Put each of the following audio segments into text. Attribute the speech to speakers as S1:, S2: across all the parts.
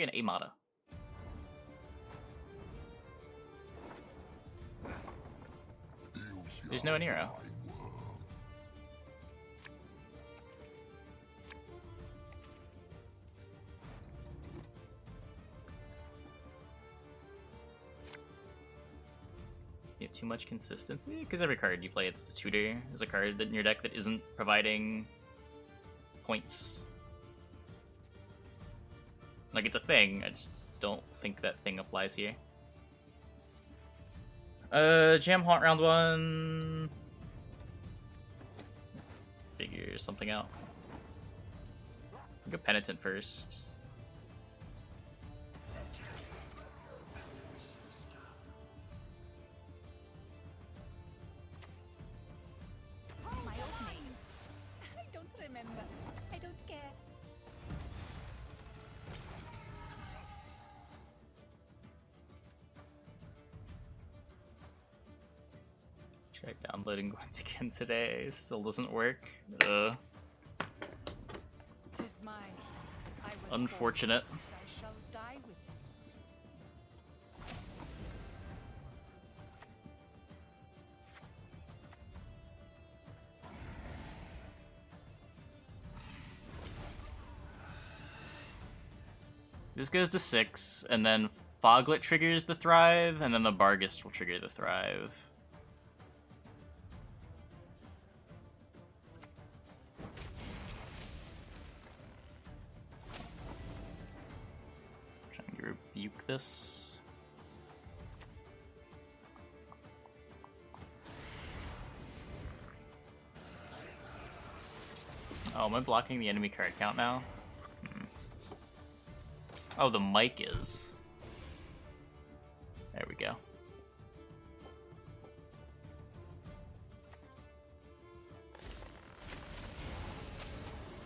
S1: An Amada. There's no Nero. You have too much consistency? Because every card you play as a tutor is a card that in your deck that isn't providing points. Like, it's a thing, I just don't think that thing applies here. Jam Haunt round 1. Figure something out. Go Penitent first. Tried downloading Gwent again today, still doesn't work. Unfortunate. This goes to 6, and then Foglet triggers the Thrive, and then the Barghest will trigger the Thrive. Rebuke this. Oh, am I blocking the enemy card count now? Oh, the mic is. There we go.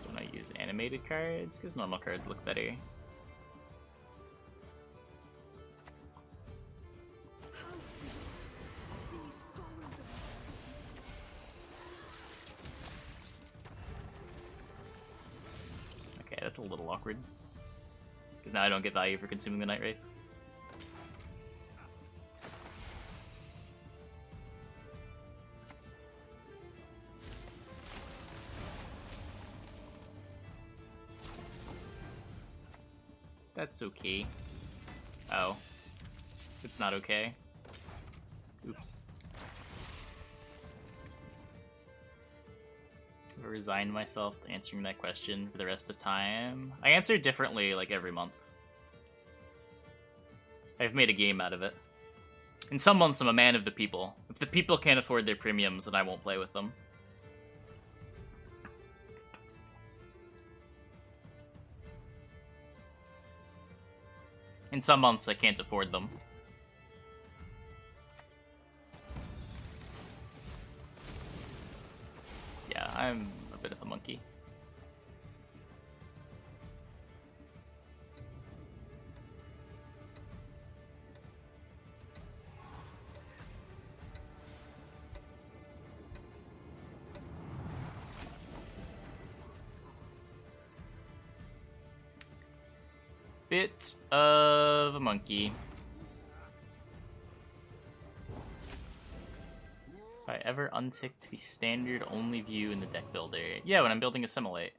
S1: Don't I use animated cards? Because normal cards look better. That's a little awkward. Because now I don't get value for consuming the Night Wraith. That's okay. Oh. It's not okay. Oops. I resigned myself to answering that question for the rest of time. I answer differently like every month. I've made a game out of it. In some months I'm a man of the people. If the people can't afford their premiums, then I won't play with them. In some months I can't afford them. Yeah, I'm a bit of a monkey. Bit of a monkey. If I ever unticked the standard only view in the deck builder. Yeah, when I'm building Assimilate.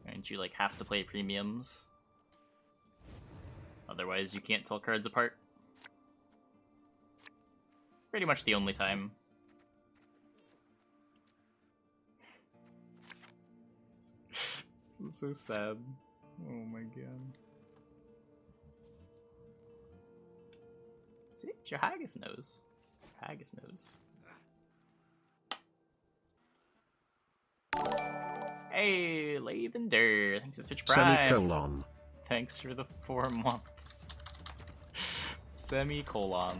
S1: And you like have to play premiums. Otherwise you can't tell cards apart. Pretty much the only time. This is so sad. Oh my god. See, it's your Haggis nose. Haggis nose. Hey, Lavender. Thanks for the Twitch Prime.
S2: Semicolon.
S1: Thanks for the 4 months. Semicolon.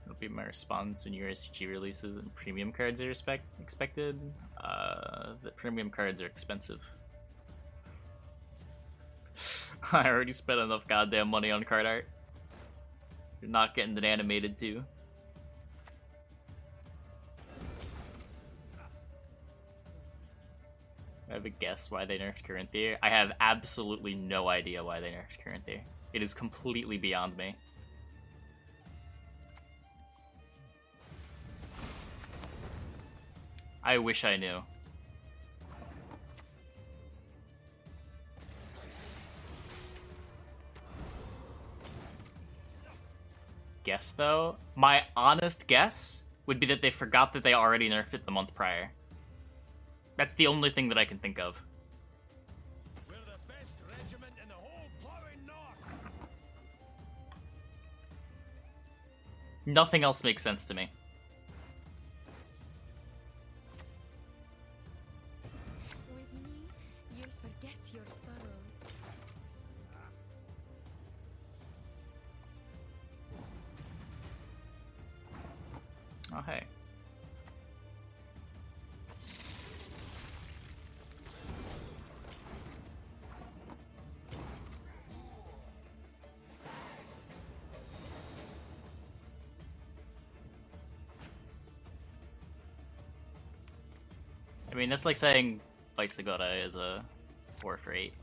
S1: That'll be my response when URSG releases and premium cards are expected. The premium cards are expensive. I already spent enough goddamn money on card art. You're not getting it animated too. I have a guess why they nerfed Caranthir. I have absolutely no idea why they nerfed Caranthir. It is completely beyond me. I wish I knew. Guess though, my honest guess would be that they forgot that they already nerfed it the month prior. That's the only thing that I can think of.
S2: We're the best regiment in the whole plowing north.
S1: Nothing else makes sense to me.
S3: With me, you'll forget your sorrows.
S1: Oh, hey. I mean, that's like saying Vicegoda is a 4 for 8.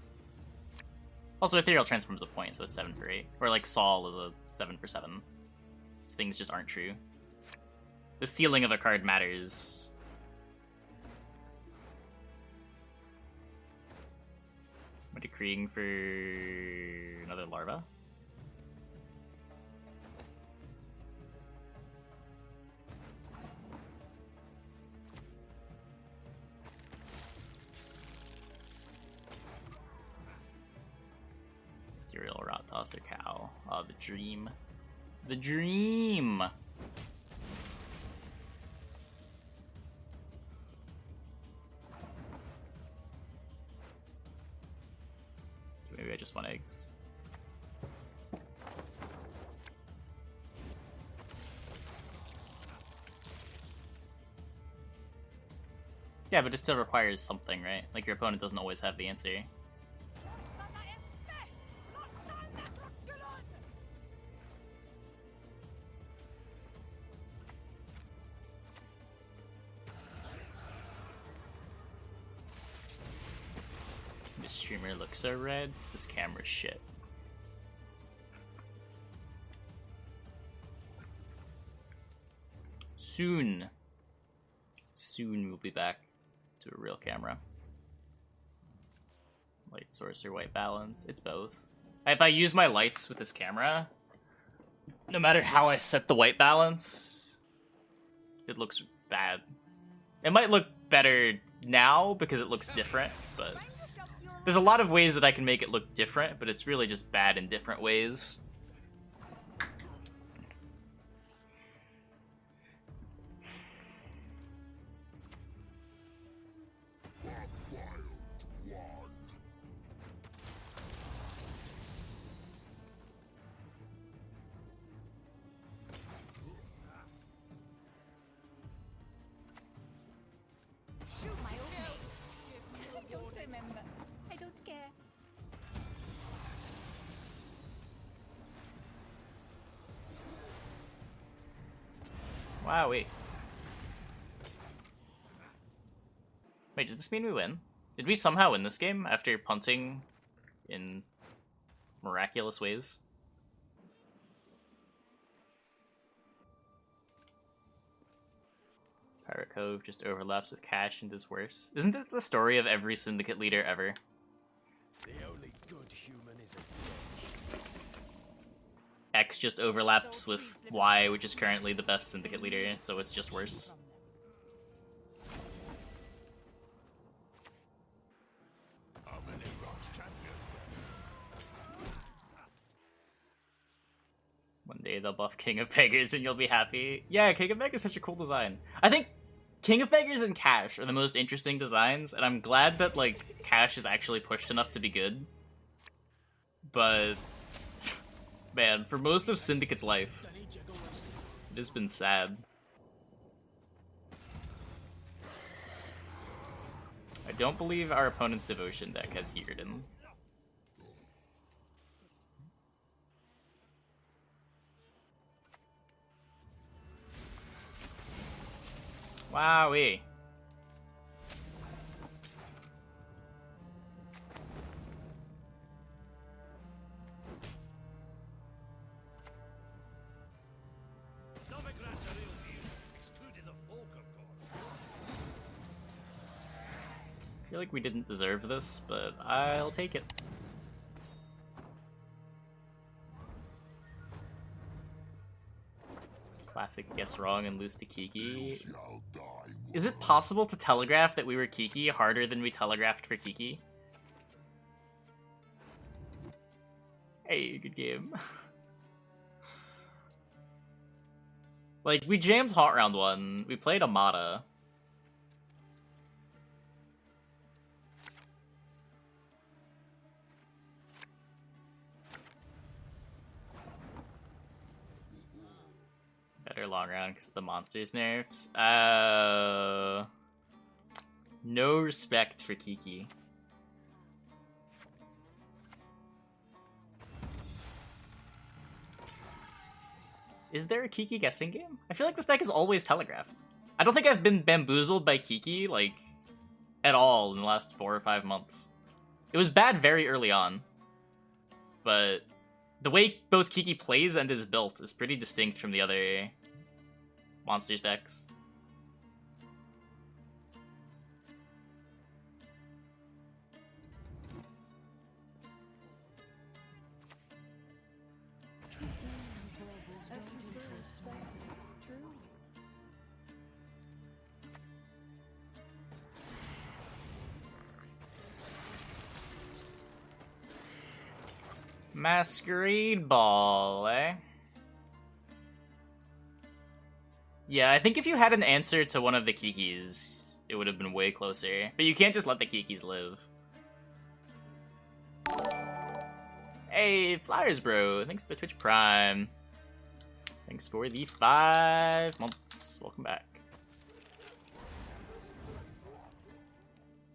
S1: Also, Ethereal Transform's a point, so it's 7 for 8. Or like Sol is a 7 for 7. These things just aren't true. The ceiling of a card matters. Am I decreeing for another larva? Ethereal Rot Tosser Cow. Oh, the dream. The dream! Maybe I just want eggs. Yeah, but it still requires something, right? Like, your opponent doesn't always have the answer. This streamer looks so red. This camera's shit. Soon we'll be back to a real camera. Light source or white balance? It's both. If I use my lights with this camera, no matter how I set the white balance, it looks bad. It might look better now because it looks different, but there's a lot of ways that I can make it look different, but it's really just bad in different ways.
S3: Shoot my old mate. I don't remember. I don't care.
S1: Wow, wait. Wait, does this mean we win? Did we somehow win this game after punting in miraculous ways? Pirate Cove just overlaps with Cash and is worse. Isn't this the story of every syndicate leader ever?
S2: The only good human is a
S1: X just overlaps with Y, which is currently the best syndicate leader, so it's just worse. One day they'll buff King of Beggars and you'll be happy. Yeah, King of Beggars is such a cool design. I think King of Beggars and Cash are the most interesting designs, and I'm glad that, like, Cash is actually pushed enough to be good. But, man, for most of Syndicate's life, it has been sad. I don't believe our opponent's Devotion deck has Heerden. Wowee. feel like we didn't deserve this, but I'll take it. Classic guess wrong and lose to Kiki. Is it possible to telegraph that we were Kiki harder than we telegraphed for Kiki? Hey, good game. Like, we jammed Haunt round 1, we played Amada. Better long round because of the monsters nerfs. No respect for Kiki. Is there a Kiki guessing game? I feel like this deck is always telegraphed. I don't think I've been bamboozled by Kiki, like, at all in the last 4 or 5 months. It was bad very early on, but the way both Kiki plays and is built is pretty distinct from the other monsters decks. Masquerade Ball, eh? Yeah, I think if you had an answer to one of the Kikis, it would have been way closer. But you can't just let the Kikis live. Hey, Flyers bro, thanks for the Twitch Prime. Thanks for the 5 months. Welcome back.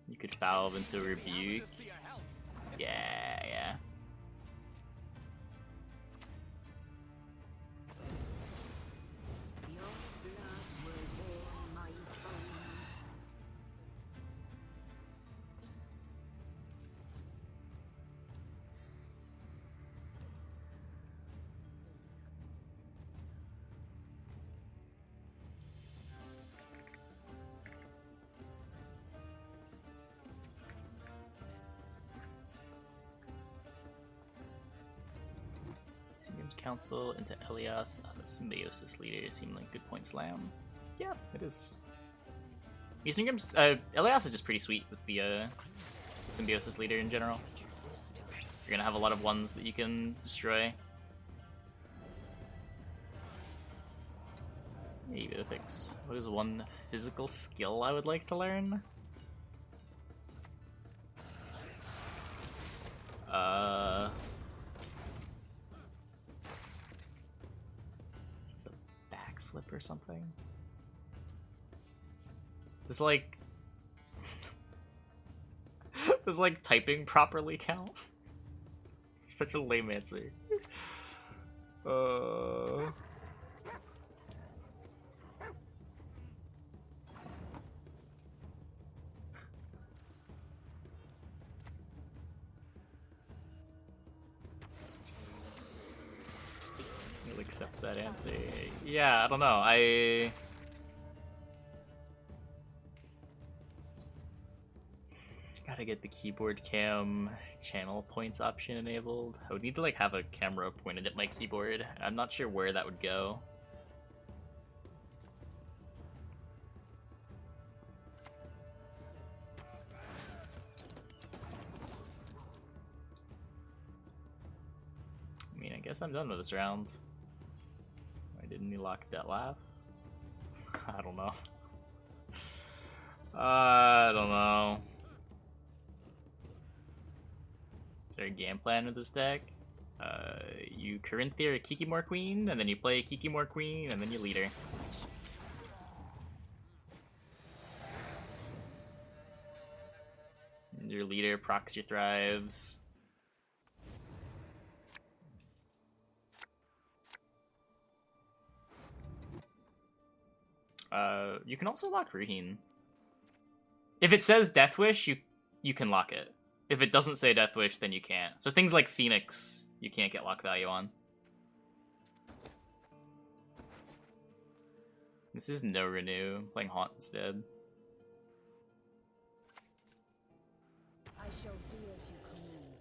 S1: You could valve into Rebuke. Yeah. Council into Elias out of Symbiosis leader seemed like good point slam. Yeah, it is. Elias is just pretty sweet with the Symbiosis leader in general. You're gonna have a lot of ones that you can destroy. Maybe the fix. What is one physical skill I would like to learn? Flip or something. Does like does like typing properly count? Such a lame answer. Accepts that answer. Yeah, I don't know. I gotta get the keyboard cam channel points option enabled. I would need to like have a camera pointed at my keyboard. I'm not sure where that would go. I mean, I guess I'm done with this round. Why didn't he lock that laugh? I don't know. I don't know. Is there a game plan with this deck? You Caranthir a Kikimore Queen, and then you play a Kikimore Queen, and then you lead her. And your leader procs your thrives. You can also lock Ruhin. If it says Death Wish, you can lock it. If it doesn't say Death Wish, then you can't. So things like Phoenix, you can't get lock value on. This is no renew. I'm playing Haunt instead.
S4: shall do as you command.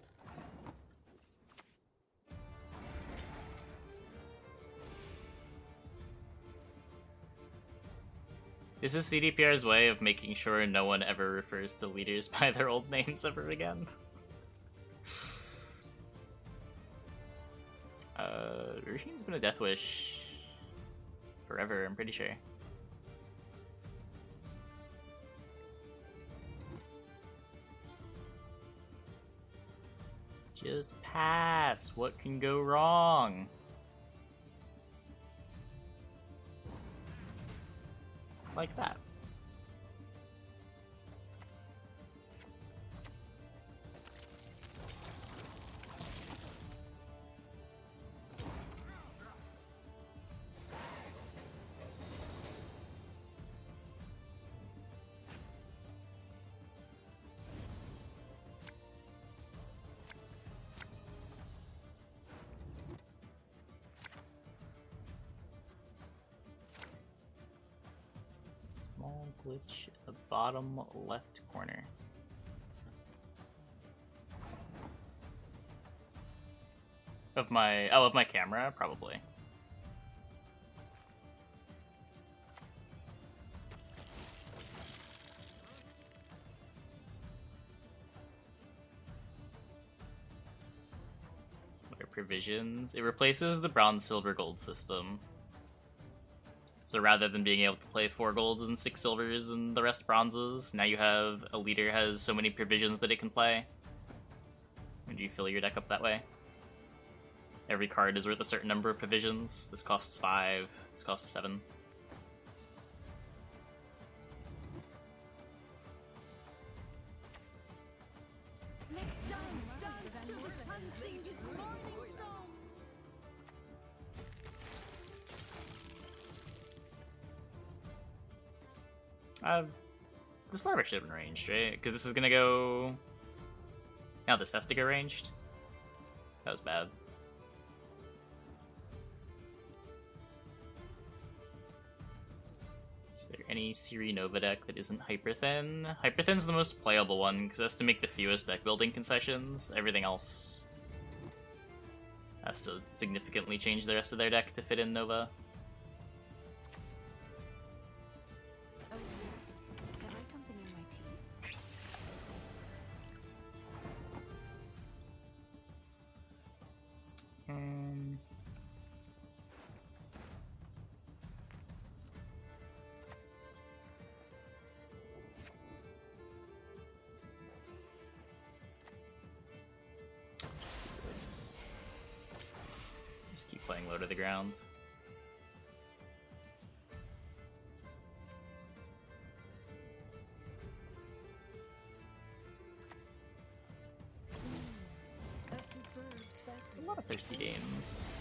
S1: This is CDPR's way of making sure no one ever refers to leaders by their old names ever again. Ruhine's been a Death Wish forever, I'm pretty sure. Just pass. What can go wrong? Like that. Small glitch at the bottom left corner. Of my camera, probably. What are provisions? It replaces the bronze, silver, gold system. So rather than being able to play 4 golds and 6 silvers and the rest bronzes, now you have a leader has so many provisions that it can play. And you fill your deck up that way. Every card is worth a certain number of provisions. This costs 5, this costs 7.
S4: Let's dance till the sun sings its morning song.
S1: This larva should have been ranged, right? Because this is gonna go... Now this has to go ranged? That was bad. Is there any Siri Nova deck that isn't Hyperthin? Hyperthin's the most playable one, because it has to make the fewest deck building concessions. Everything else has to significantly change the rest of their deck to fit in Nova.
S4: Oh dear, have I something in my teeth?
S1: Just do this. Just keep playing low to the ground.
S4: A superb
S1: It's a
S4: specimen.
S1: lot of thirsty games.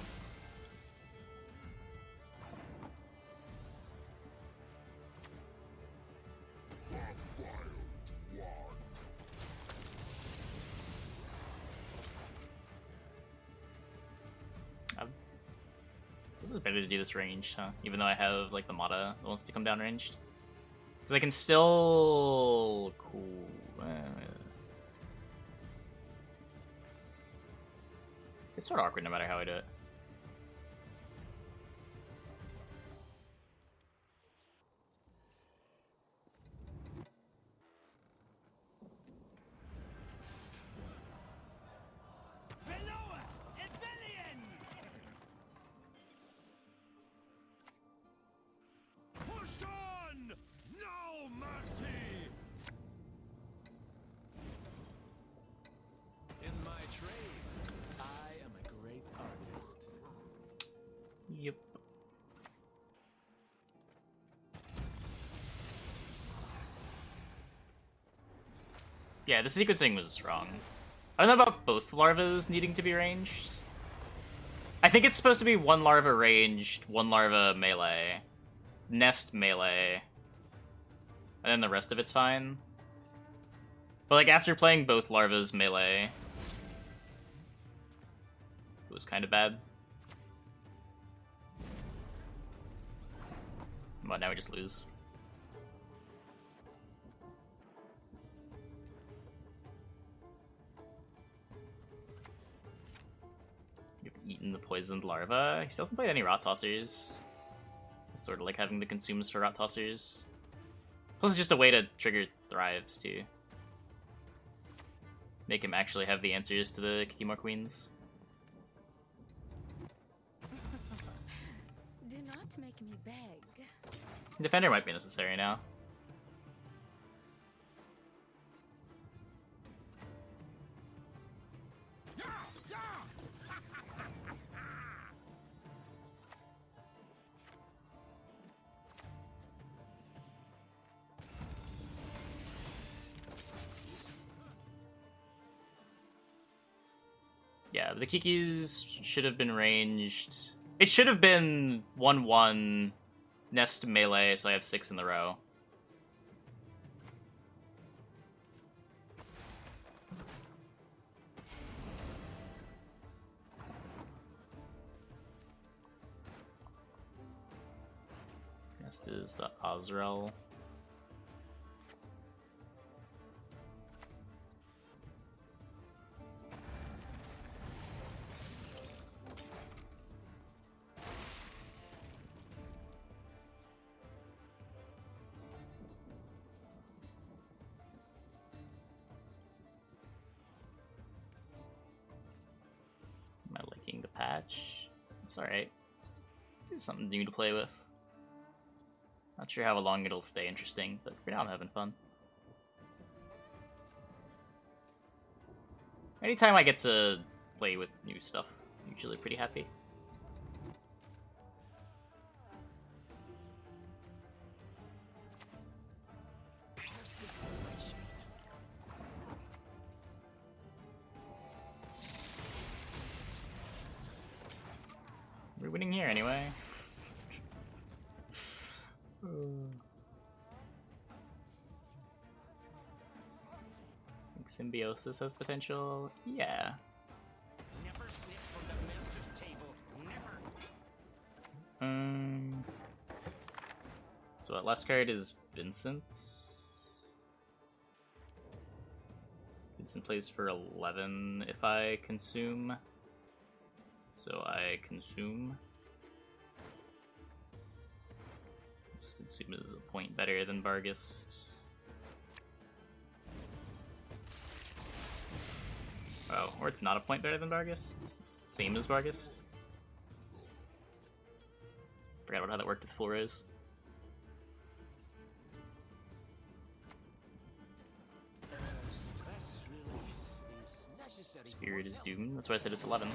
S1: It was better to do this ranged, huh? Even though I have like the Mata that wants to come down ranged. Because I can still... Cool. It's sort of awkward no matter how I do it.
S2: Below Ithilien! Push on! No mercy! In my trade, I am a great artist.
S1: Yep. Yeah, the sequencing was wrong. I don't know about both larvas needing to be ranged. I think it's supposed to be 1 larva ranged, 1 larva melee, nest melee, and then the rest of it's fine. But like after playing both larvas melee, it was kind of bad. But now we just lose. eaten the poisoned larva. He still hasn't played any rot tossers. Sort of like having the consumes for rot tossers. Plus, it's just a way to trigger thrives too. Make him actually have the answers to the Kikimore queens.
S4: Do not make me beg.
S1: Defender might be necessary now. Yeah, the Kikis should have been ranged. It should have been 1-1 nest melee, so I have 6 in the row. Next is the Azrael. Am I liking the patch? It's alright. It's something new to play with. Not sure how long it'll stay interesting, but for now I'm having fun. Anytime I get to play with new stuff, I'm usually pretty happy. We're winning here anyway. I think Symbiosis has potential. Yeah.
S2: Never slip from the master's table. Never.
S1: So what last card is Vincent. Vincent plays for 11 if I consume. So I consume. This consume is a point better than Barghest. Oh, or it's not a point better than Barghest. It's the same as Barghest. Forgot about how that worked with full rose.
S2: Stress release is necessary.
S1: Spirit is doomed. That's why I said it's 11.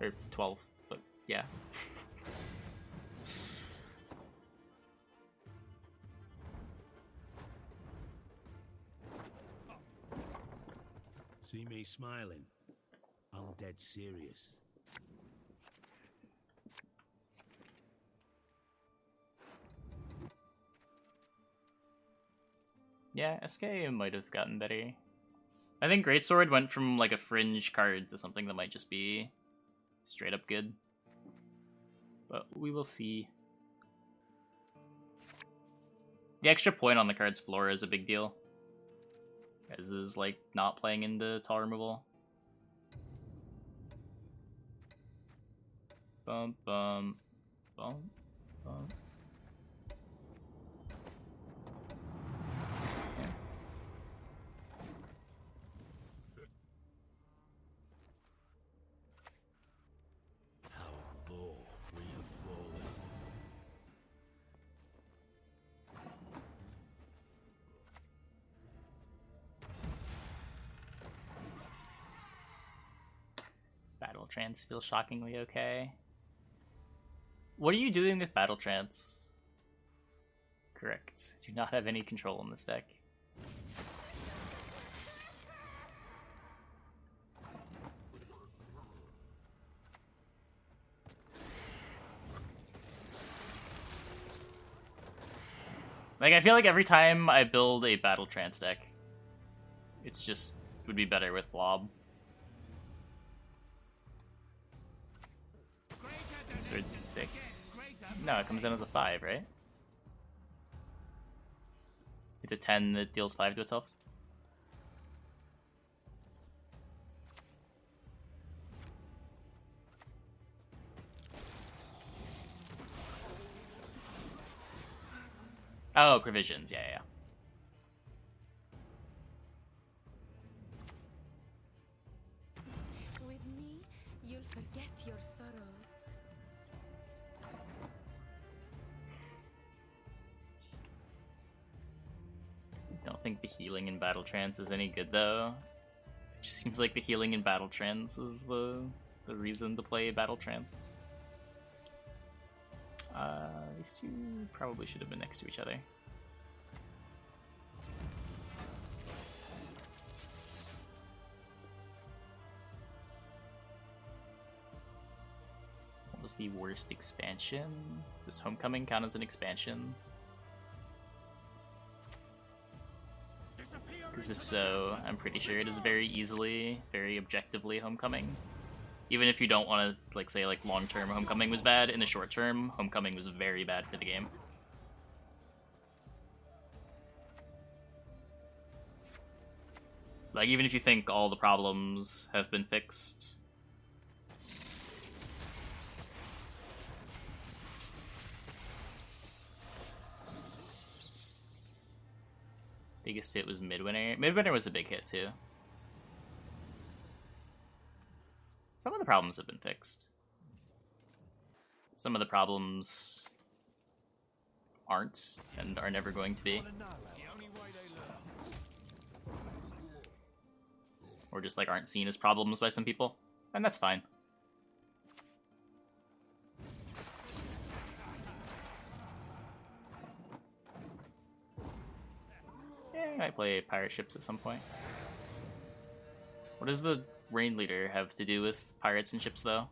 S1: Or 12, but yeah.
S2: See me smiling. I'm dead serious.
S1: Yeah, SK might have gotten better. I think Greatsword went from like a fringe card to something that might just be straight up good. But we will see. The extra point on the card's floor is a big deal. As is like not playing into tall removal. Bum bum bum bum. Battle Trance feels shockingly okay. What are you doing with Battle Trance? Correct. Do not have any control in this deck. Like, I feel like every time I build a Battle Trance deck, it's just would be better with Blob. So it's 6. No, it comes in as a 5, right? It's a 10 that deals 5 to itself. Oh, provisions. Yeah, yeah.
S4: With me, you'll forget your sorrows.
S1: Don't think the healing in Battle Trance is any good though. It just seems like the healing in Battle Trance is the reason to play Battle Trance. These two probably should have been next to each other. What was the worst expansion? Does Homecoming count as an expansion? Because if so, I'm pretty sure it is very easily, very objectively Homecoming. Even if you don't want to, like, say, like, long-term Homecoming was bad, in the short term, Homecoming was very bad for the game. Like, even if you think all the problems have been fixed... Biggest hit was Midwinter. Midwinter was a big hit, too. Some of the problems have been fixed. Some of the problems aren't, and are never going to be. Or just, like, aren't seen as problems by some people. And that's fine. Yeah, I might play pirate ships at some point. What does the Rain Leader have to do with pirates and ships, though?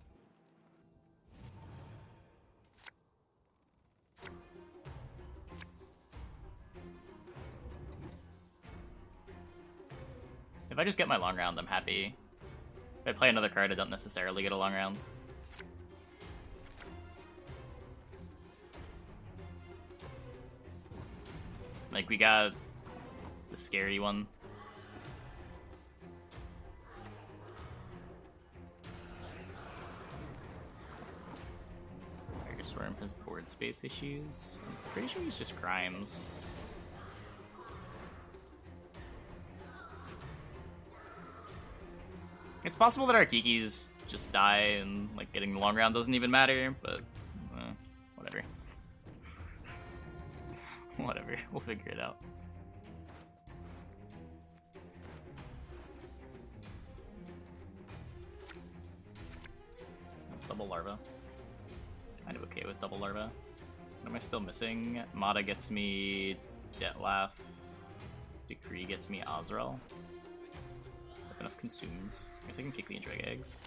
S1: If I just get my long round, I'm happy. If I play another card, I don't necessarily get a long round. Like, we got the scary one. Swarm has board space issues. I'm pretty sure he's just crimes. It's possible that our Kikis just die and, like, getting the long round doesn't even matter, but whatever. Whatever, we'll figure it out. Double larva. Kind of okay with double larva. What am I still missing? Mata gets me Detlaf. Decree gets me Azrael. If enough consumes. I guess I can kick the Drag Eggs.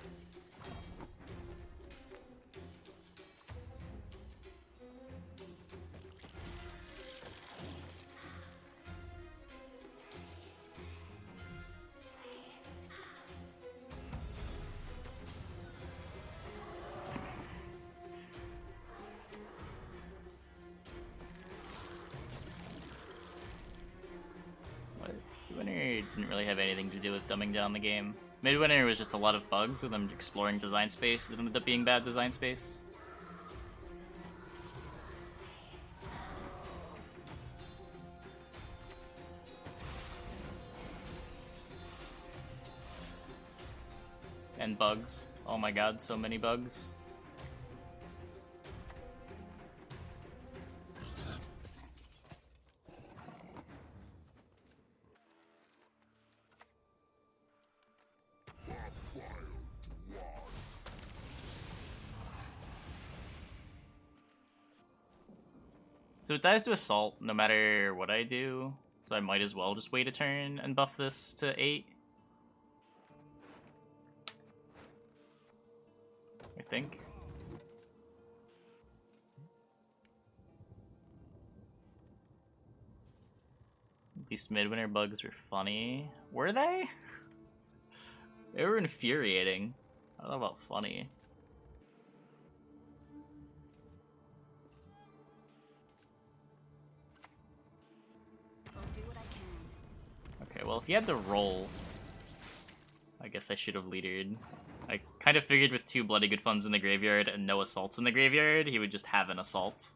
S1: Midwinter didn't really have anything to do with dumbing down the game. Midwinter was just a lot of bugs and them exploring design space that ended up being bad design space. And bugs. Oh my god, so many bugs. So it dies to Assault no matter what I do, so I might as well just wait a turn and buff this to 8. I think. At least Midwinter bugs were funny. Were they? They were infuriating. I don't know about funny. Okay, well, if he had to roll, I guess I should have leadered. I kind of figured with 2 Bloody Good Funds in the graveyard and no assaults in the graveyard, he would just have an assault.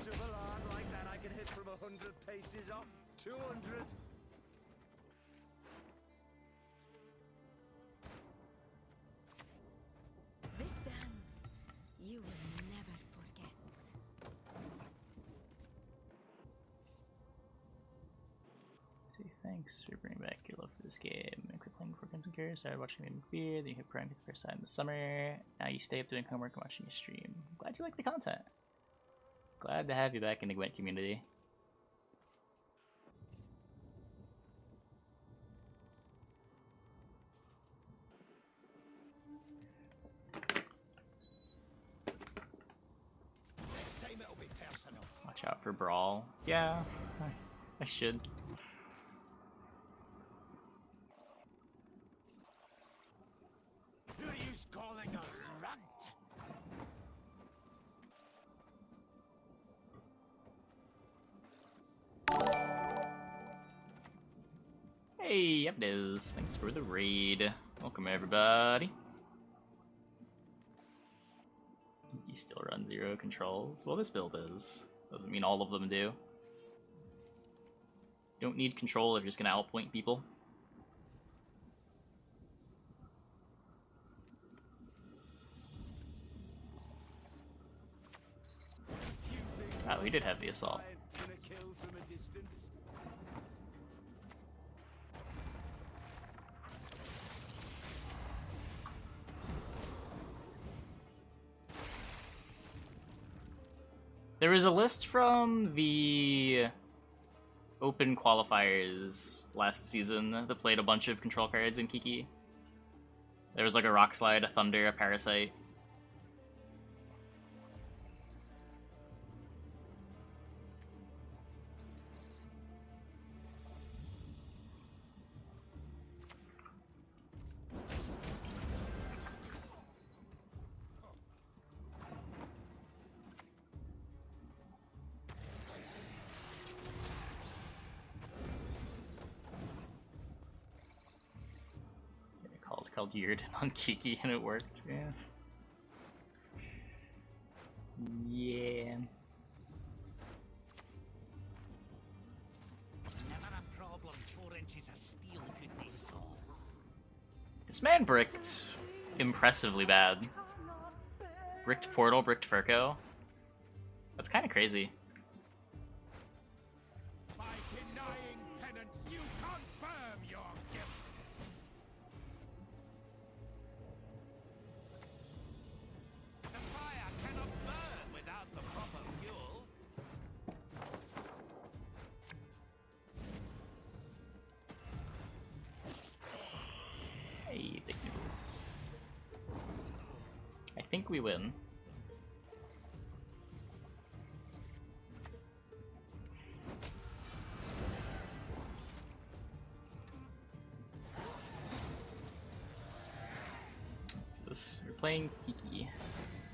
S2: Double arm like that I can hit from 100 paces off. 200.
S4: This dance you will never forget.
S1: Say thanks for bringing back your love for this game. I quit playing before Crimson Gear, started watching Game of Beer, then you hit Prime for the first time this summer. Now you stay up doing homework and watching your stream. Glad you like the content. Glad to have you back in the Gwent community.
S2: Next time it'll be personal.
S1: Watch out for Brawl. Yeah, I should.
S2: Who are you calling a runt?
S1: Hey, yep it is. Thanks for the raid. Welcome everybody. You still run 0 controls? Well, this build is. Doesn't mean all of them do. Don't need control if you're just gonna outpoint people. Oh, he did have the assault.
S2: Gonna kill from a distance.
S1: There was a list from the open qualifiers last season that played a bunch of control cards in Kiki. There was like a Rock Slide, a Thunder, a Parasite. Called Yurden on Kiki and it worked, yeah. Yeah.
S2: Never a problem 4 inches of steel could be solved.
S1: This man bricked impressively bad. Bricked Portal, bricked Furco. That's kind of crazy.
S2: By denying penance, you confirm your guilt. The fire cannot burn without the proper fuel.
S1: Hey, big news. I think we win. We're playing Kiki.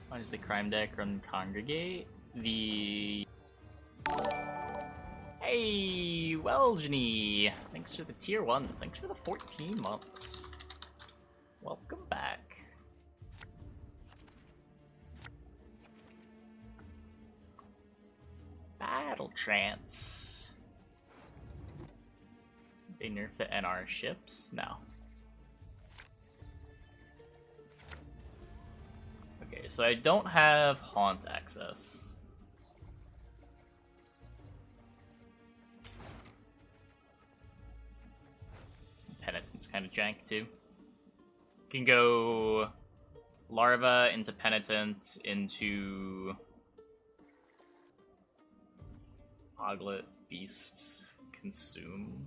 S1: What is the crime deck run Congregate? The Hey Welgeny! Thanks for the tier 1. Thanks for the 14 months. Welcome back. Battle Trance. They nerf the NR ships? No. Okay, so I don't have Haunt access. Penitent's kind of jank too. Can go Larva into Penitent into Oglet, Beast, Consume.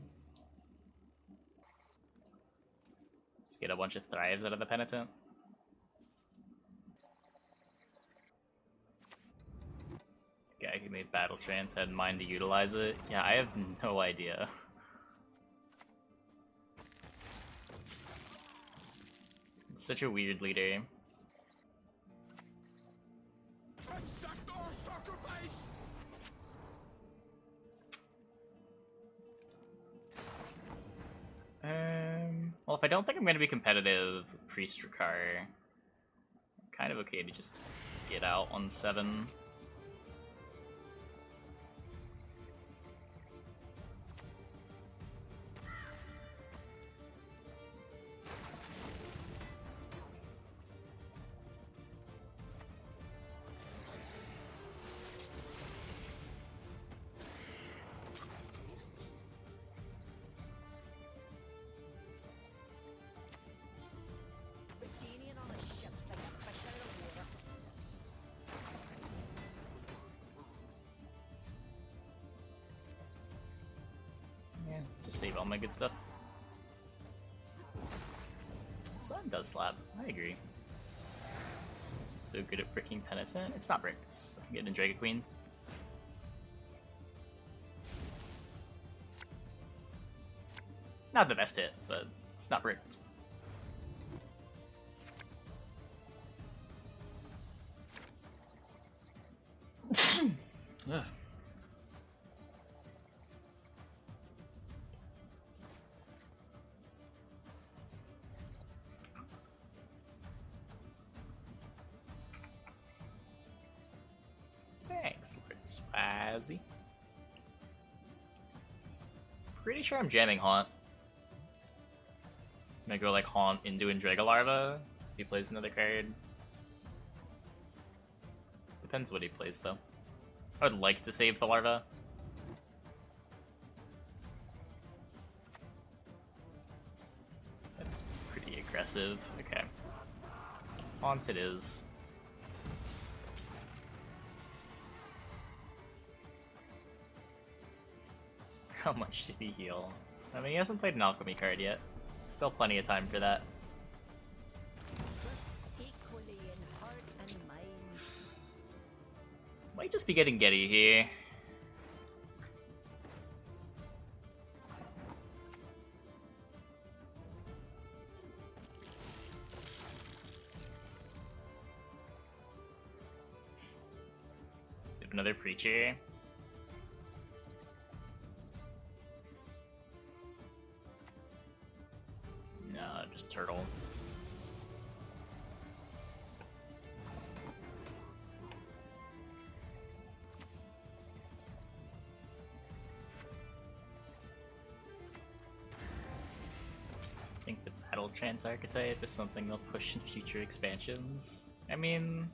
S1: Just get a bunch of Thrives out of the Penitent. The guy who made Battle Trance had in mind to utilize it. Yeah, I have no idea. It's such a weird leader.
S2: Accept our sacrifice!
S1: Well, if I don't think I'm going to be competitive with Priest Rukar, I'm kind of okay to just get out on 7. Just save all my good stuff. Sun does slap. I agree. So good at bricking Penitent. It's not bricked. I'm getting Dragon Queen. Not the best hit, but it's not bricked. Ugh. Thanks, Lord Swazzy. Pretty sure I'm jamming Haunt. I'm gonna go like Haunt into Andrega Larva if he plays another card. Depends what he plays though. I would like to save the Larva. That's pretty aggressive. Okay. Haunt it is. How much did he heal? I mean, he hasn't played an alchemy card yet. Still plenty of time for that.
S4: Trust equally in heart and mind.
S1: Might just be getting Getty here. Another Preacher. No, just Turtle. I think the Battle Trance archetype is something they'll push in future expansions. I mean,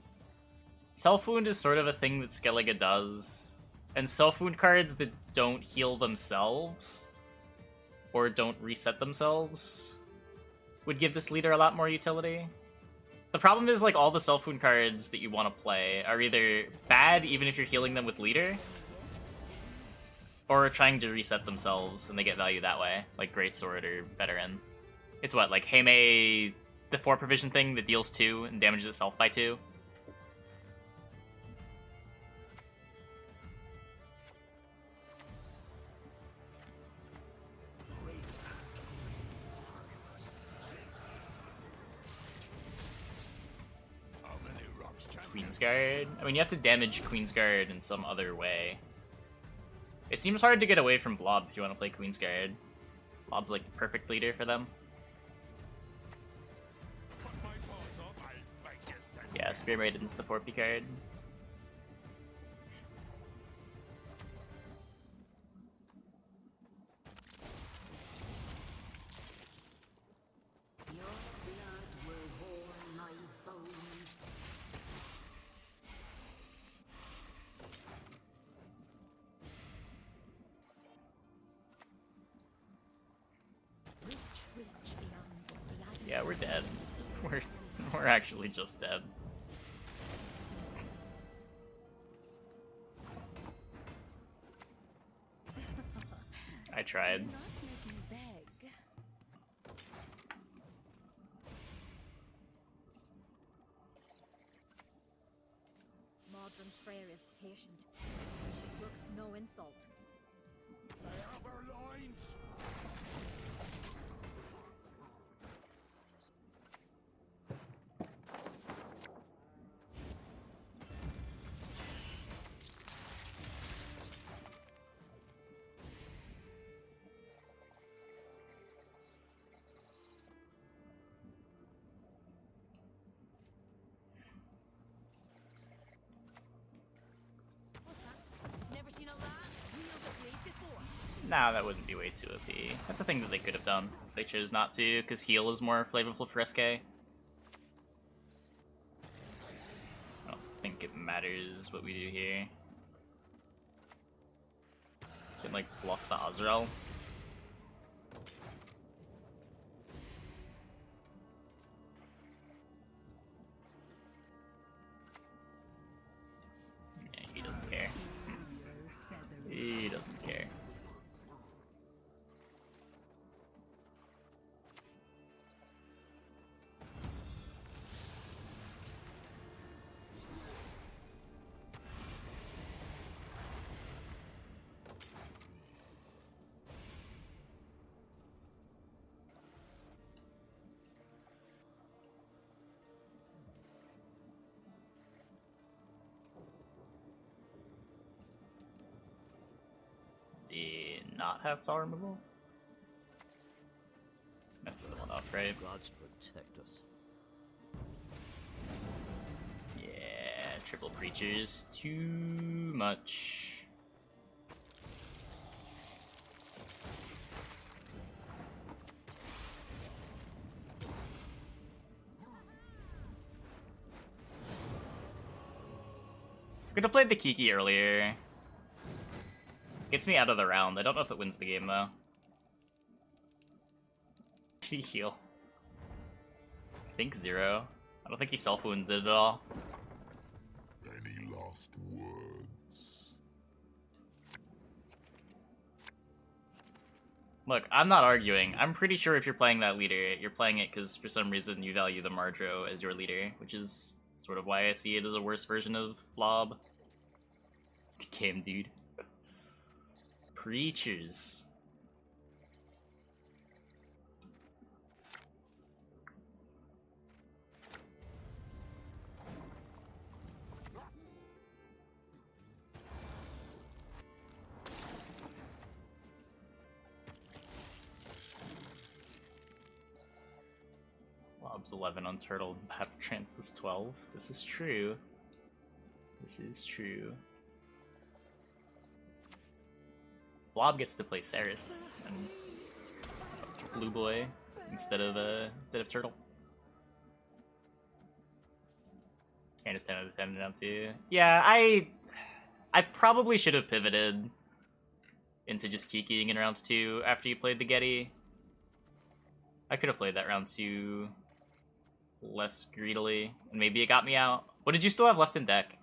S1: Self-Wound is sort of a thing that Skellige does, and Self-Wound cards that don't heal themselves, or don't reset themselves, would give this leader a lot more utility. The problem is, like, all the Self-Wound cards that you want to play are either bad, even if you're healing them with leader, or trying to reset themselves, and they get value that way, like Greatsword or Veteran. It's what, like Heimei, the 4 provision thing that deals 2 and damages itself by 2? Queensguard? I mean, you have to damage Queensguard in some other way. It seems hard to get away from Blob if you want to play Queensguard. Blob's like the perfect leader for them. Yeah, Spear Maiden's the 4P card.
S4: Your blood will warm my bones. Retreat beyond blood.
S1: Yeah, we're dead. We're actually just dead. I tried.
S4: Do not make me beg. Modern Freyr is patient. She brooks no insult.
S2: They have our lines.
S4: Never seen a lad wield a blade before.
S1: Nah, that wouldn't be way too OP. That's a thing that they could have done. They chose not to, because heal is more flavorful for SK. I don't think it matters what we do here. Can, like, bluff the Azrael. Yeah, he doesn't care. He doesn't care. not have tall removal? That's still enough, right?
S5: Gods protect us.
S1: Yeah, triple creatures, too much. Could have played the Kiki earlier. Gets me out of the round. I don't know if it wins the game though. Heal. I think 0. I don't think he self-wounded at all.
S2: Any last words?
S1: Look, I'm not arguing. I'm pretty sure if you're playing that leader, you're playing it because for some reason you value the Mardro as your leader, which is sort of why I see it as a worse version of Blob. Game, dude. Preachers. Blob's 11 on Turtle, Battle Trance is 12. This is true. This is true. Blob gets to play Ceres and Blue Boy instead of Turtle. And it's 10 out of 10 now too. Yeah, I probably should have pivoted into just Kikiing in round 2 after you played the Getty. I could have played that round 2 less greedily, and maybe it got me out. What did you still have left in deck?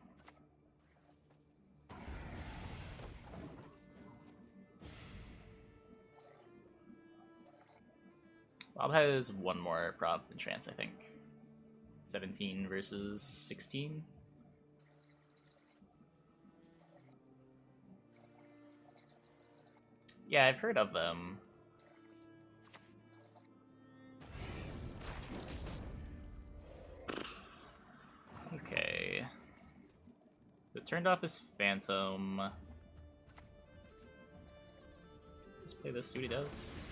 S1: Bob has one more prop than Trance, I think. 17 versus 16. Yeah, I've heard of them. Okay. So it turned off his Phantom. Let's play this, see what he does.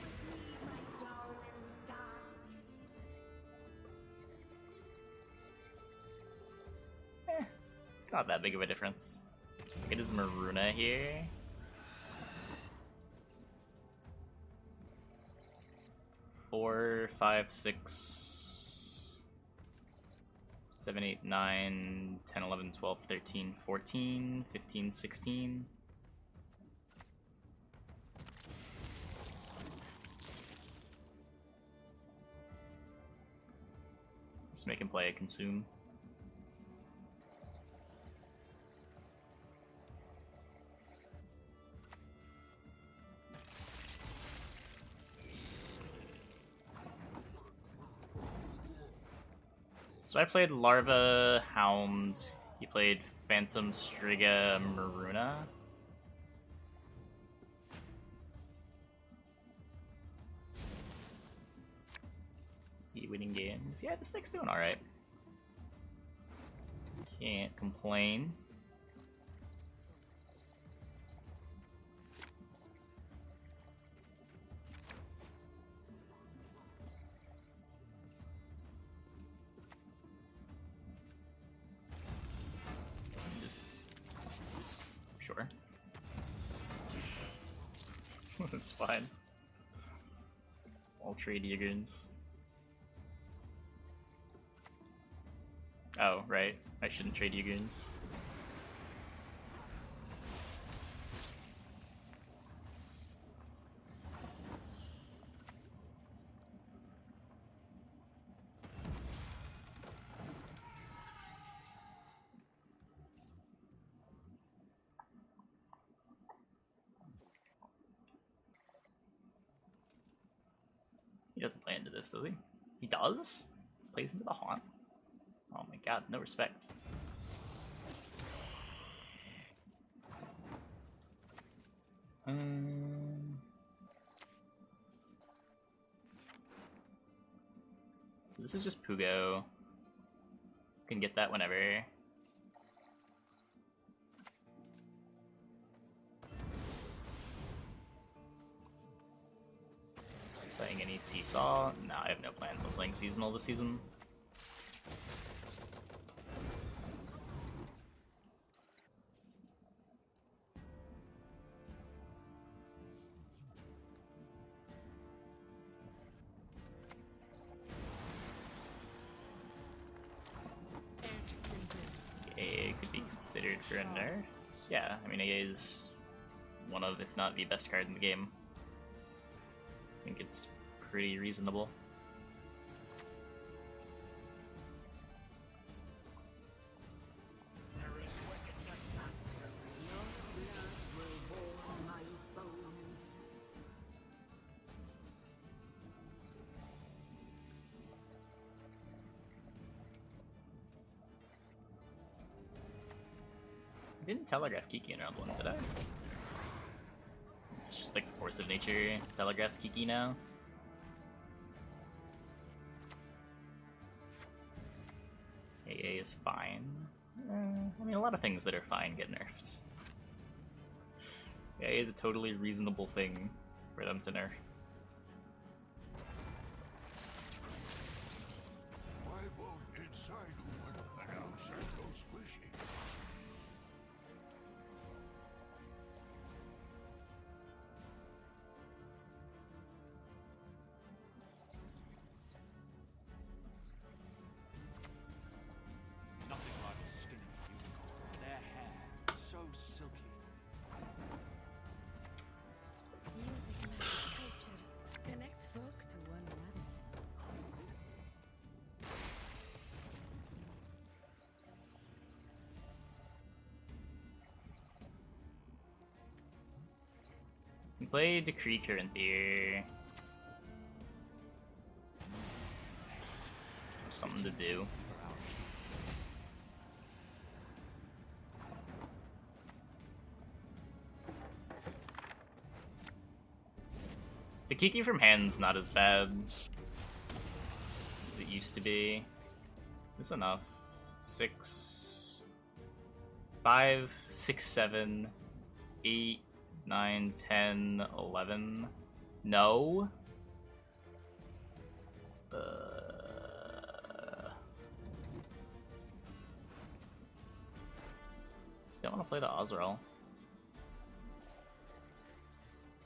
S1: It's not that big of a difference. Get his Maruna here. Four, 5, 6, 7, 8, 9, 10, 11, 12, 13, 14, 15, 16. Just make him play a consume. So I played Larva, Hound, he played Phantom, Striga, Maruna. He winning games. Yeah, this deck's doing alright. Can't complain. Sure. That's fine. I'll trade Yiggerns. Oh, right. I shouldn't trade Yiggerns. He doesn't play into this, does he? He does? Plays into the Haunt? Oh my god, no respect. So this is just Pugo. Can get that whenever. any Seesaw? No, I have no plans on playing Seasonal this season. AA could be considered for a nerf. Yeah, I mean AA is one of, if not the best card in the game. I think it's pretty reasonable.
S2: There is wickedness and there is
S5: Your blood will warm my bones.
S1: I didn't telegraph Kiki in round 1, did I? It's just like the force of nature telegraphs Kiki now. AA is fine. I mean, a lot of things that are fine get nerfed. AA is a totally reasonable thing for them to nerf.
S2: why won't inside one and outside go squishy?
S6: Nothing rivals skin in the unicorn. Their hair, so silky.
S5: Music and cultures connects folk to one another.
S1: We play Decree Caranthir. Something to do. The Kiki from hand's not as bad as it used to be. It's enough. 6, 5, 6, 7, 8, 9, 10, 11. No. Don't want to play the Ozrel.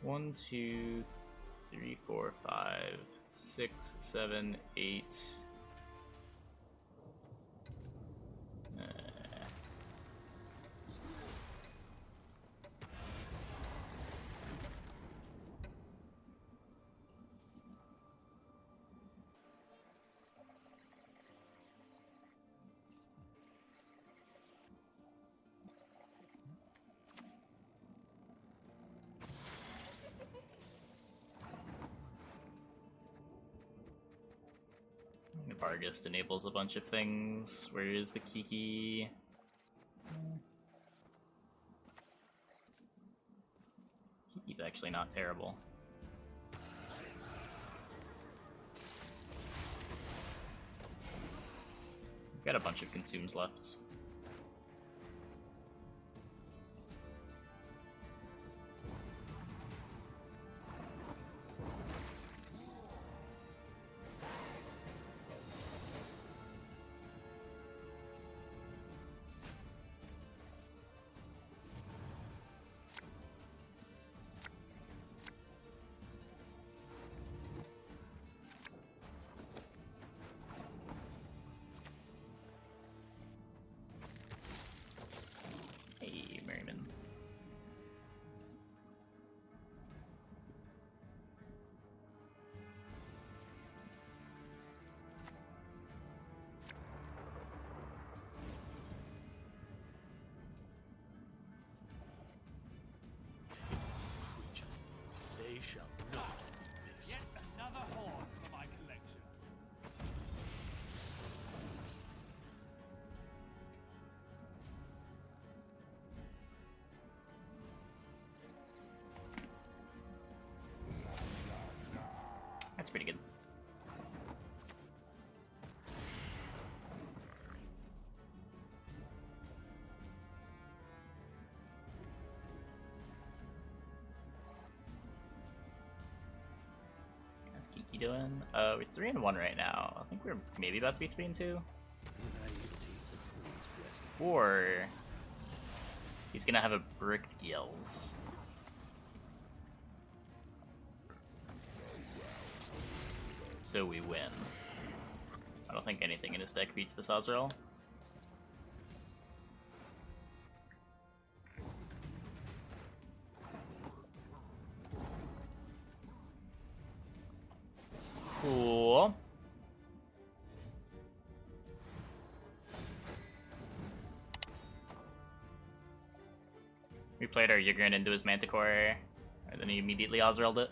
S1: 1, 2, 3, 4, 5, 6, 7, 8. Vargas enables a bunch of things. Where is the Kiki? Kiki's actually not terrible. We've got a bunch of consumes left. Hey, Merriman.
S6: Creatures, they shall not be missed. Yet another horn for my collection.
S1: That's pretty good. How's Kiki doing? We're 3-1 right now. I think we're maybe about to be 3-2. Or he's gonna have a bricked gills. So we win. I don't think anything in his deck beats this Azrael. Cool. We played our Yigrin into his Manticore, and then he immediately Azrael'd it.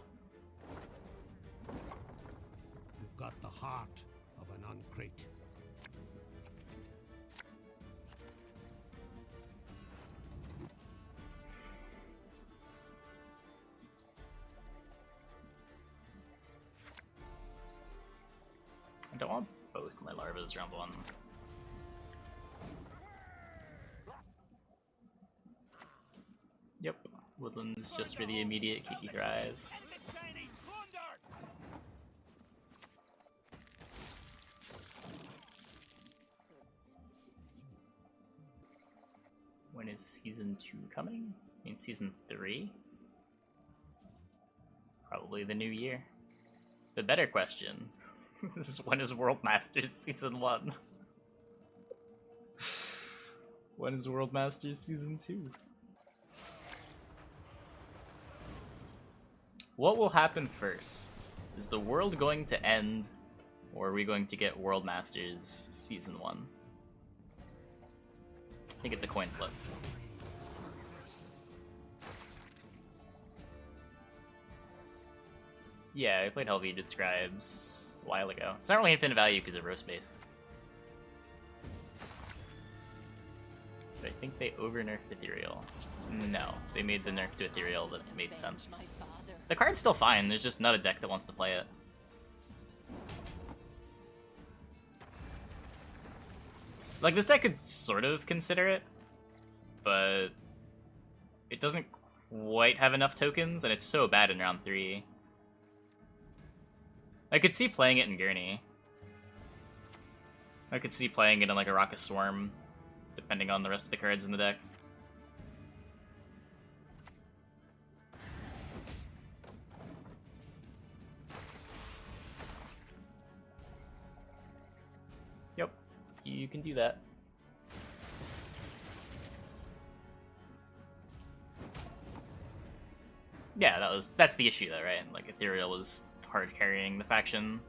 S2: You've got the heart of an uncrate.
S1: I don't want both my larvas round one. Yep, Woodland's just for the immediate Kiki drive. When is season 2 coming? I mean, season 3? Probably the new year. The better question is when is World Masters season 1? When is World Masters season 2? What will happen first? Is the world going to end, or are we going to get World Masters season 1? I think it's a coin flip. Yeah, I played Helveted Scribes a while ago. It's not really infinite value because of row space. But I think they over-nerfed Ethereal. No, they made the nerf to Ethereal that made sense. The card's still fine, there's just not a deck that wants to play it. Like, this deck could sort of consider it, but it doesn't quite have enough tokens, and it's so bad in round 3. I could see playing it in Gurney. I could see playing it in like a Raucous Swarm, depending on the rest of the cards in the deck. Yep, you can do that. Yeah, that's the issue though, right? Like, Ethereal was hard carrying the faction,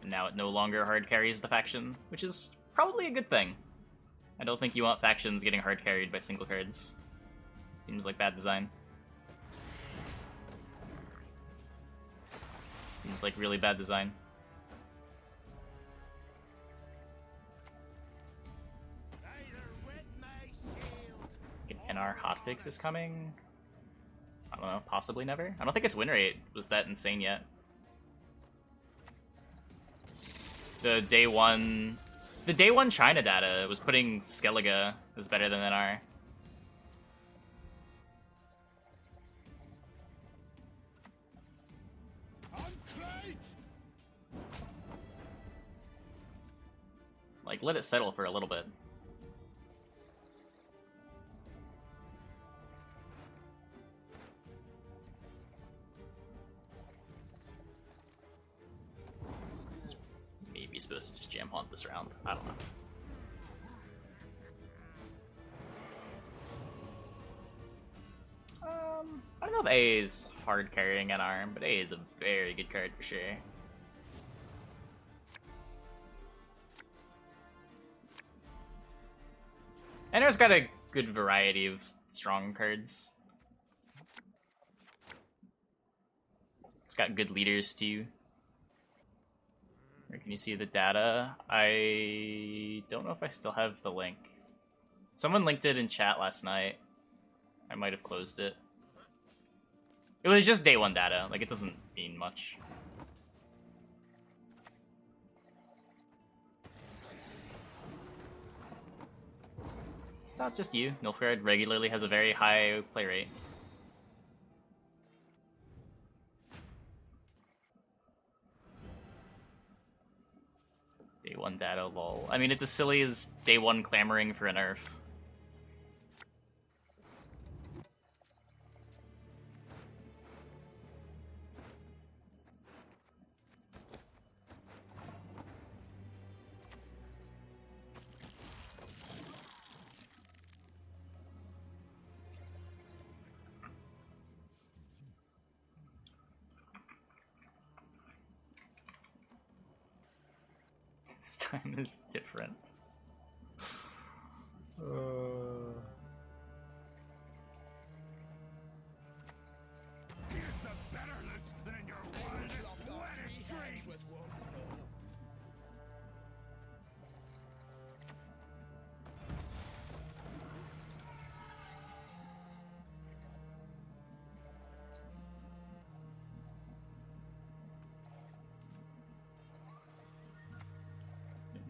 S1: and now it no longer hard carries the faction, which is probably a good thing. I don't think you want factions getting hard carried by single cards. Seems like bad design. Seems like really bad design. An NR hotfix is coming. I don't know, possibly never. I don't think its win rate was that insane yet. The day one China data was putting Skellige as better than NR. Like, let it settle for a little bit. Maybe supposed to just jam haunt this round. I don't know. I don't know if A is hard carrying NR, but A is a very good card for sure. NR's got a good variety of strong cards. It's got good leaders too. Where can you see the data? I don't know if I still have the link. Someone linked it in chat last night. I might have closed it. It was just day 1 data, like it doesn't mean much. It's not just you. Nilfgaard regularly has a very high play rate. Day 1 data, lol. I mean, it's as silly as day 1 clamoring for a nerf. This time is different.
S2: Here's to better looks than in your wildest, wettest dreams.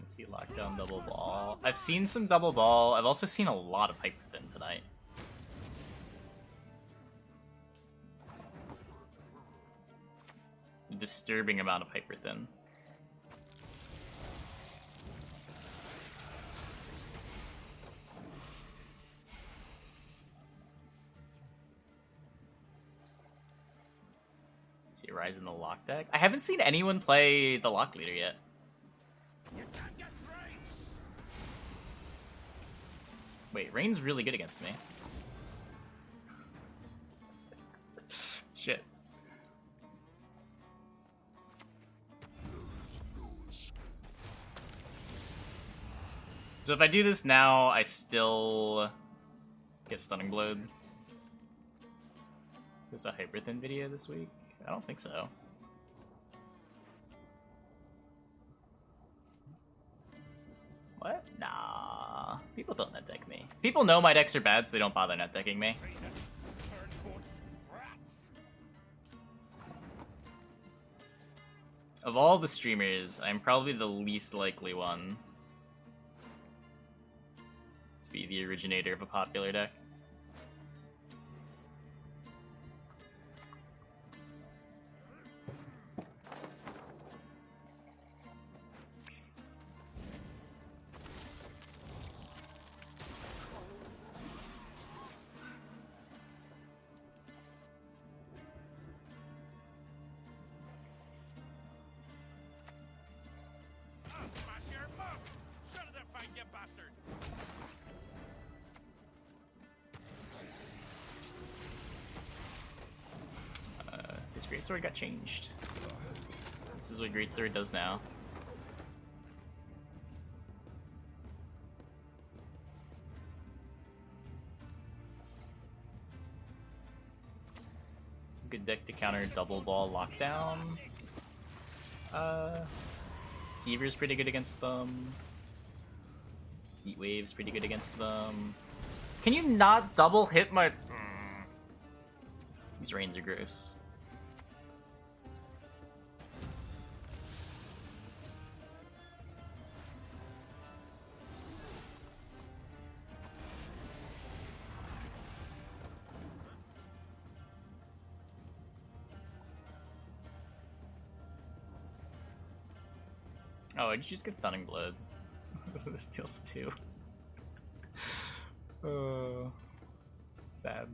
S1: See lockdown double ball. I've seen some double ball. I've also seen a lot of hyperthin tonight. A disturbing amount of hyperthin. See a rise in the lock deck. I haven't seen anyone play the lock leader yet. Wait, Rain's really good against me. Shit. So if I do this now, I still get Stunning Blowed. Just a hyperthin video this week? I don't think so. What? Nah. People don't net deck me. People know my decks are bad, so they don't bother net decking me. Of all the streamers, I'm probably the least likely one to be the originator of a popular deck. His greatsword got changed. This is what greatsword does now. It's a good deck to counter double ball lockdown. Fever's pretty good against them. Heat Wave's pretty good against them. Can you not double hit my... These Rains are gross. Oh, did you just get Stunning Blood? This deals 2. Sad.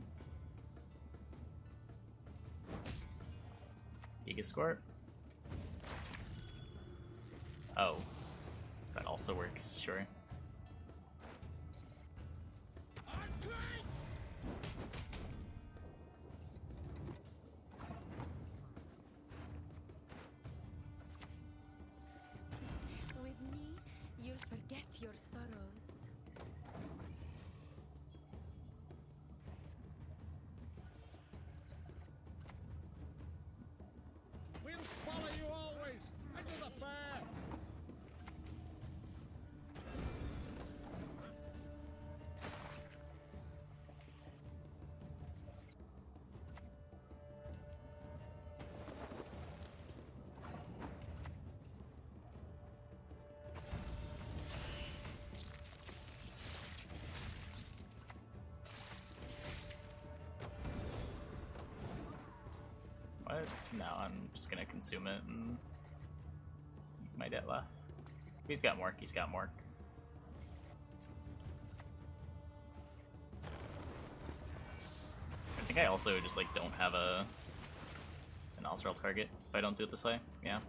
S1: Gigascorp? Oh. That also works, sure.
S5: With me, you'll forget your sorrows.
S2: We'll follow you always into the fair.
S1: What? No, I'm just gonna consume it and my debt left. He's got Mork, he's got Mork. I think I also just like don't have an Osral target if I don't do it this way. Yeah.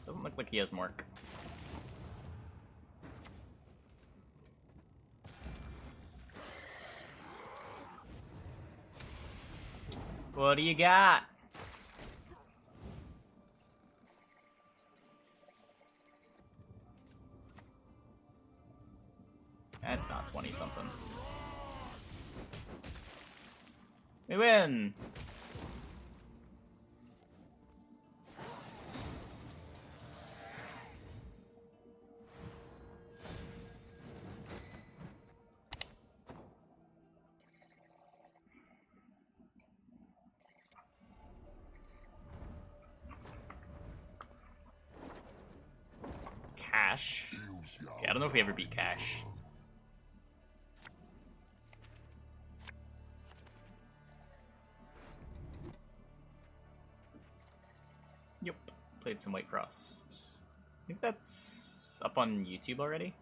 S1: Doesn't look like he has Mork. What do you got? That's not 20 something. We win! Cash. Okay, I don't know if we ever beat Cash. Yep, played some White Frost. I think that's up on YouTube already.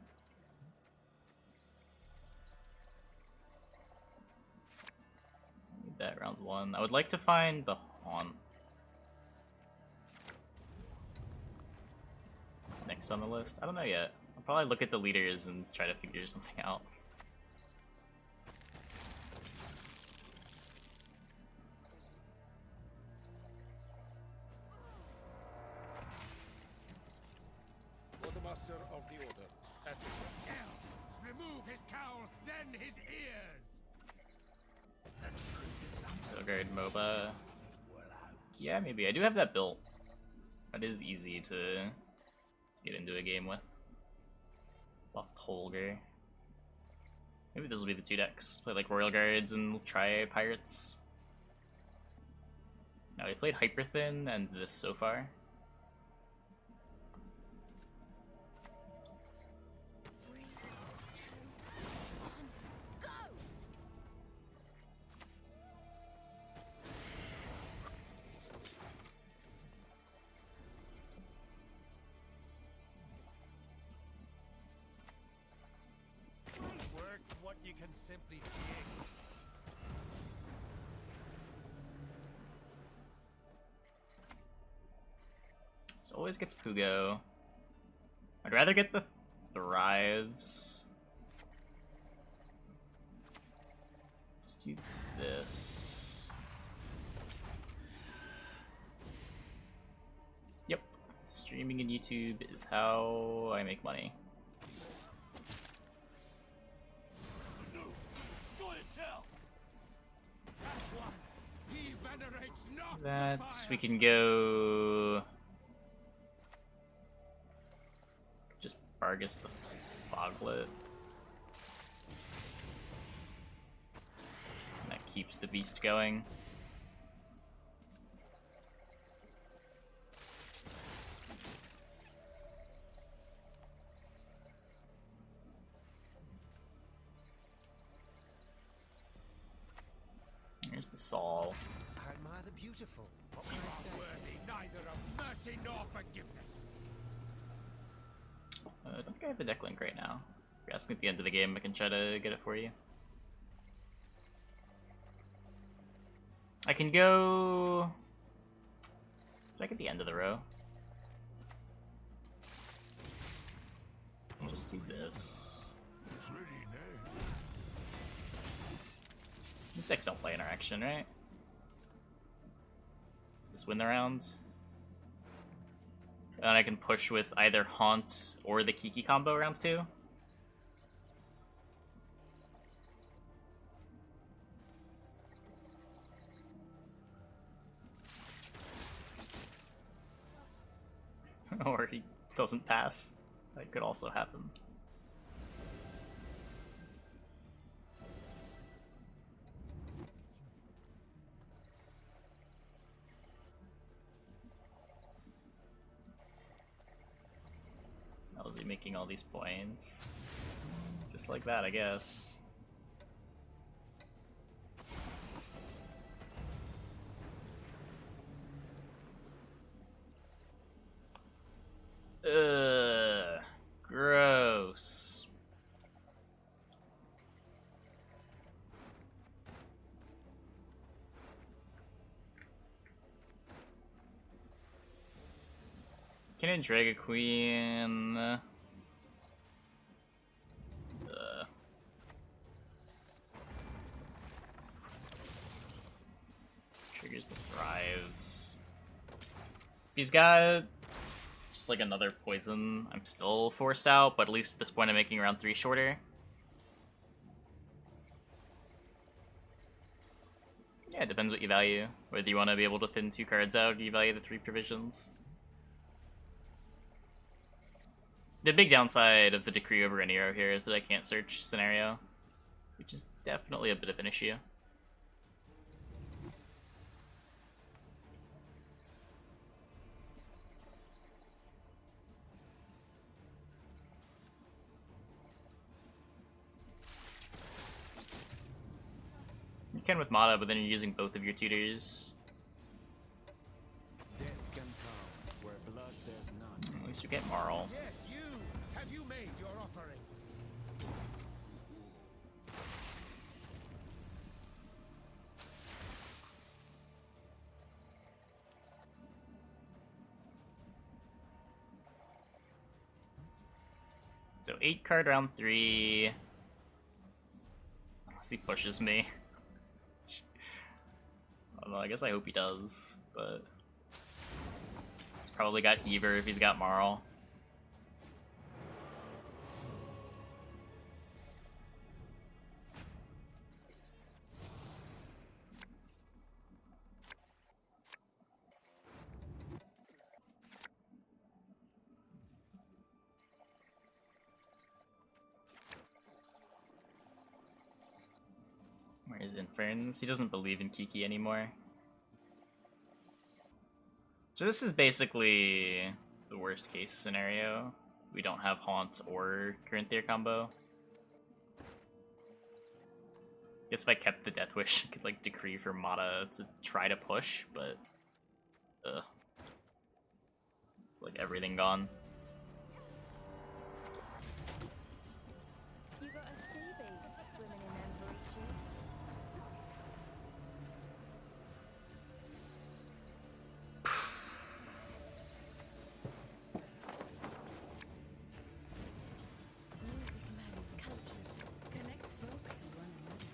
S1: Need that round 1. I would like to find the Haunt. What's next on the list? I don't know yet. I'll probably look at the leaders and try to figure something out.
S2: Quartermaster of the Order, at the service. Remove his cowl, then his ears!
S1: Silgard MOBA. Yeah, maybe. I do have that built. That is easy to get into a game with. Buffed Holger. Maybe this will be the 2 decks. Play like Royal Guards and try Pirates. Now we played Hyperthin and this so far.
S5: 3, 2, 1, go!
S6: Work what you can simply take.
S1: This always gets Pugo. I'd rather get the Thrives. Let's do this. Yep. Streaming and YouTube is how I make money.
S2: He venerates not
S1: That's... we can go... just Vargas the Foglet. And that keeps the beast going. Here's the Saul.
S7: I admire the beautiful. What can I say?
S2: worthy neither of mercy nor forgiveness.
S1: I don't think I have the deck link right now. If you're asking at the end of the game, I can try to get it for you. I can go... like at the end of the row. I'll just do this. These decks don't play interaction, right? Does this win the rounds? And I can push with either Haunt or the Kiki combo round 2. Or he doesn't pass. That could also happen. How is he making all these points? Just like that, I guess. Ugh. Gross. Can I drag a queen? Triggers the thrives. If he's got just like another poison, I'm still forced out, but at least at this point I'm making round 3 shorter. Yeah, it depends what you value. Whether you want to be able to thin 2 cards out, or you value the 3 provisions. The big downside of the Decree over an Hero here is that I can't search scenario, which is definitely a bit of an issue. You can with Mata, but then you're using both of your tutors.
S6: Death can come where blood there's none.
S1: At least you get Marl.
S2: Yes, you! Have you made your offering?
S1: So 8 card round 3. Unless he pushes me. I don't know, I guess I hope he does, but he's probably got Heaver if he's got Marl. Where's Inferns? He doesn't believe in Kiki anymore. So this is basically the worst case scenario. We don't have Haunt or Caranthir combo. Guess if I kept the Death Wish, I could like Decree for Mata to try to push, but it's like everything gone.
S5: You got a sea beast swimming in them breeches. Music marries cultures, connects folk to one another.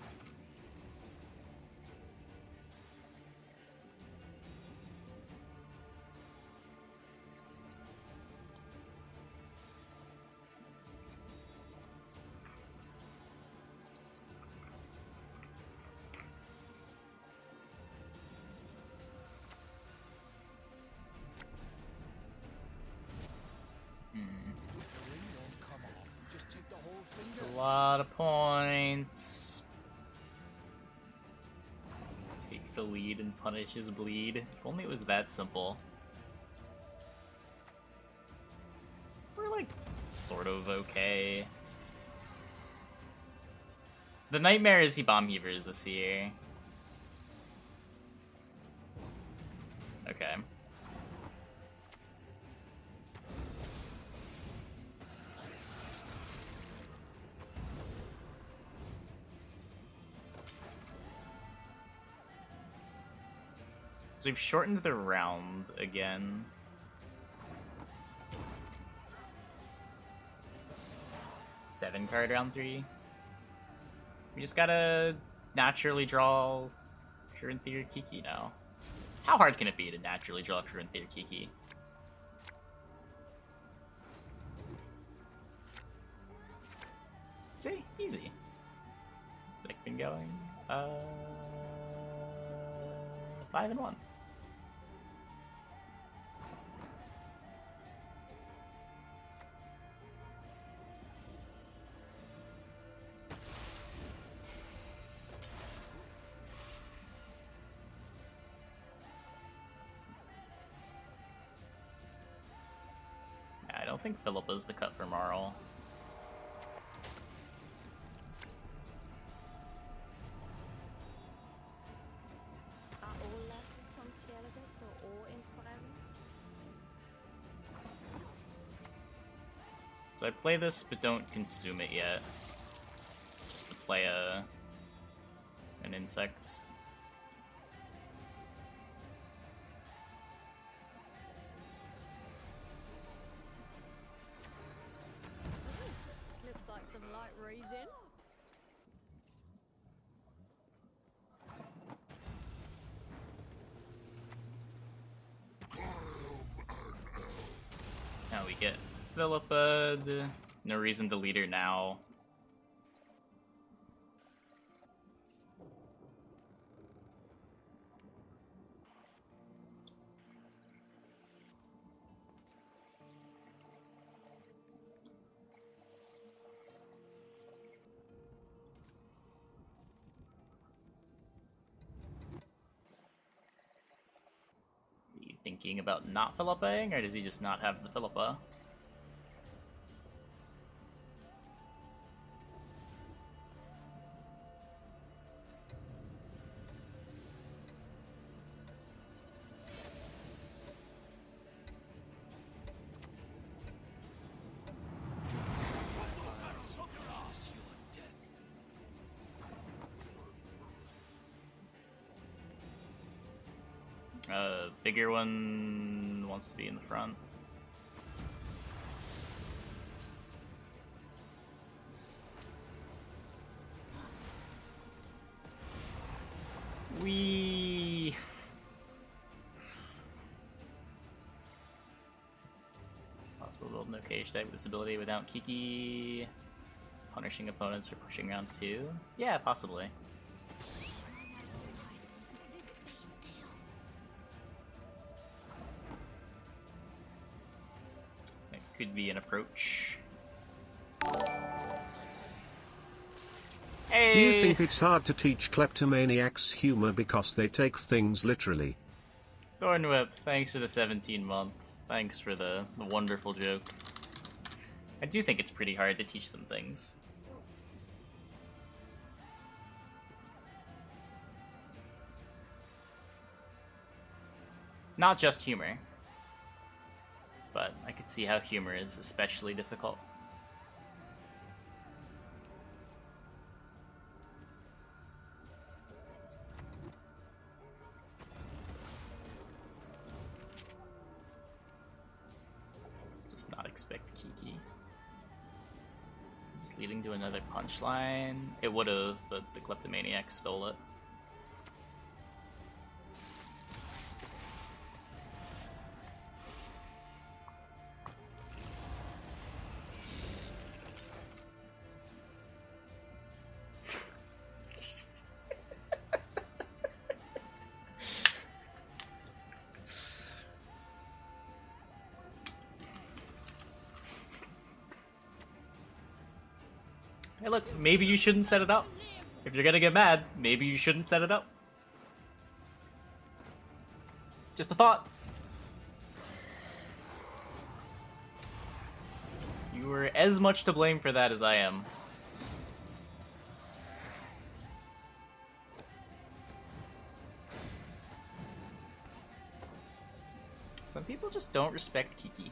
S2: If the ring won't come off, just take the whole
S1: It's
S2: finger.
S1: a lot of points. Take the lead and punish his bleed. If only it was that simple. We're like sort of okay. The nightmare is he bomb heavers this year. Okay. So we've shortened the round again. Seven card round 3. We just gotta naturally draw Caranthir Kiki now. How hard can it be to naturally draw Caranthir Kiki? See? Easy. What's Vic been going? 5-1. I don't think Philippa's the cut for Marl.
S5: Are all lasses from Skellige so awe-inspiring?
S1: So I play this, but don't consume it yet. Just to play an insect.
S4: Looks like some light reading.
S1: Now we get Philippa. No reason to lead her now. Is he thinking about not Philippaing, or does he just not have the Philippa? Bigger one wants to be in the front. Wee. Possible build no cage deck with this ability without Kiki. Punishing opponents for pushing round 2. Yeah, possibly. Could be an approach. Hey!
S8: Do you think it's hard to teach kleptomaniacs humor because they take things literally?
S1: Thornwhip, thanks for the 17 months. Thanks for the wonderful joke. I do think it's pretty hard to teach them things. Not just humor. But I could see how humor is especially difficult. Just not expect Kiki. Is this leading to another punchline? It would've, but the kleptomaniac stole it. Hey look, maybe you shouldn't set it up. If you're gonna get mad, maybe you shouldn't set it up. Just a thought. You were as much to blame for that as I am. Some people just don't respect Kiki.